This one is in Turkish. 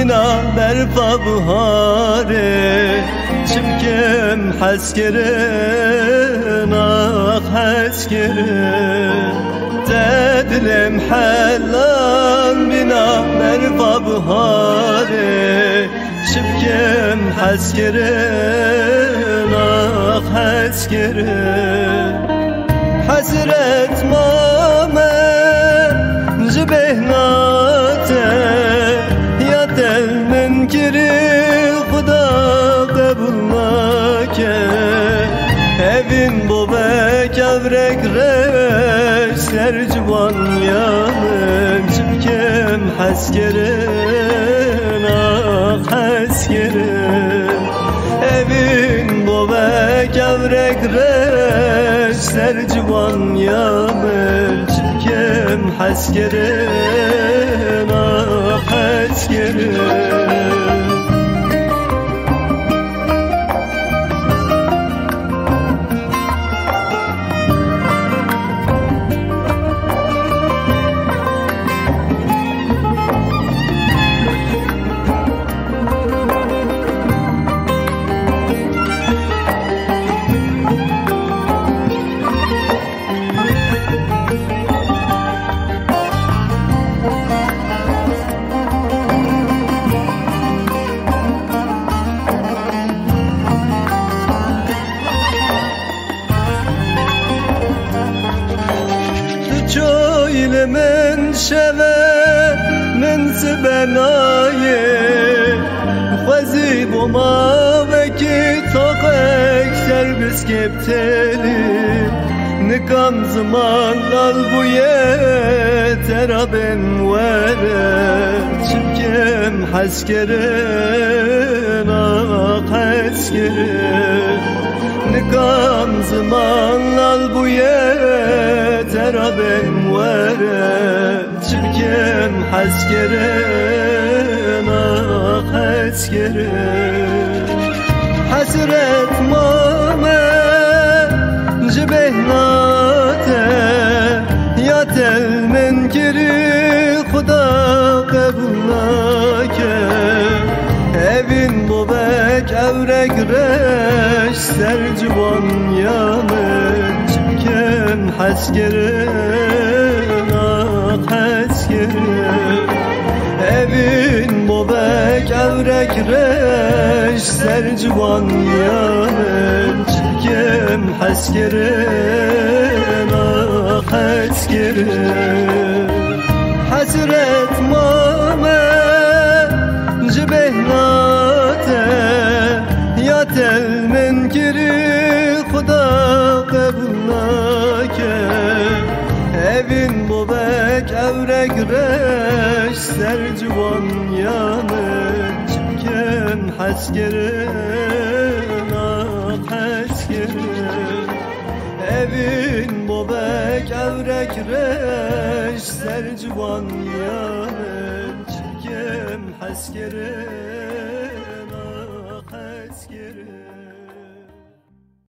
بنا برفا بهاره چبکم حس کرن آخ حس کرن دلم حلان بنا برفا بهاره چبکم حس کرن آخ حس کرن حسرت مامه جبهناته یا دل منکری خدا قبول نکه evin bu bek evrek reş sercivan yanım çipkem haskerin ah haskerin evin bu bek evrek reş sercivan yanım çipkem haskerin ah haskerin من شوه من سبنایه خوزی بوما وکی توقک سربس کبتلی نکام زمان قلبویه ترابن وره چبکم حس کرن آق حس کرن نکام زمان قلبویه ترابن وره چبکم حس کرن آق حس کرن حسرت مامه جبهناته یا دل منکری خدا قبول نکه evin bu bek evrek reş sercivan yanım çibkem haskerin ah haskerin evin bu bek evrek reş sercivan yanım çibkem haskerin ah haskerin hasret mame جبهناته یا دل منکری خدا قبول نکه evin bu bek evrek reş sercivan yanım çibkem haskerin ah haskerin evin bu bek evrek reş sercivan yanım çibkem haskerin